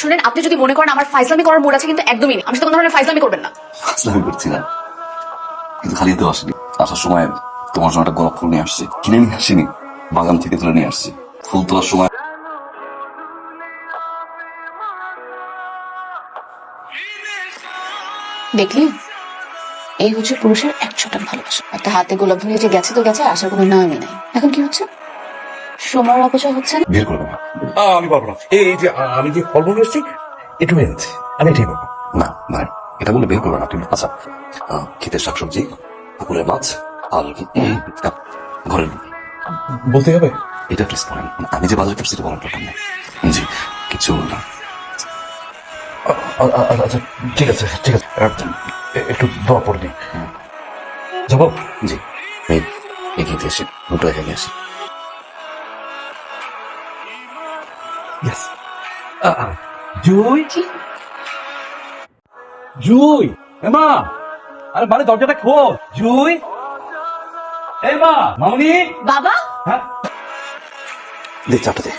শুনেন, আপনি যদি মনে করেন আমার ফাইজলামি করার মুড আছে, কিন্তু একদমই নেই। আমি তো কোনো ধরনের ফাইজলামি করবেন না। ফাজলামি করছি না, কিন্তু খালি এতেও আসেনি। আসার সময় তোমার জন্য একটা গোলাপ ফুল নিয়ে আসছি। কিনে নিয়ে আসিনি, বাগান থেকে তুলে নিয়ে আসছি। ফুল তোলার সময় দেখলি, এই হচ্ছে পুরুষের 100টা ভালোবাসা। একটা হাতে গোলাপ ধরে যে গেছে তো গেছে, আসার কোনো নামই নাই। এখন কি হচ্ছে? সময়ের অপচয় হচ্ছে না? বের করবে না। আমি পারবো না। এই যে আমি যে ফলমূল এসেছি একটু মেয়ে যাচ্ছে, আমি এটাই পাবো। না না, এটা বলে বের করবে না তুমি। আচ্ছা, ক্ষেতের শাকসবজি, পুকুরের মাছ, আর ঘরের বলতে হবে? এটা প্লিজ বলেন। আমি যে বাজার করছি এটা বলার দরকার নেই। জি, কিছু বলুন না। আচ্ছা ঠিক আছে ঠিক আছে, একটু দোয়া পড়ে দিই। যাবো? জি, আমি এগিয়ে দিয়ে আসি, মুখটা রেখে নিয়ে আসি। জুই, জুই, মা, আরে বাড়ি দরজাটা খোল। জুই, এই মা, মামনি। বাবা, হ্যাঁ, দে চাটা দে।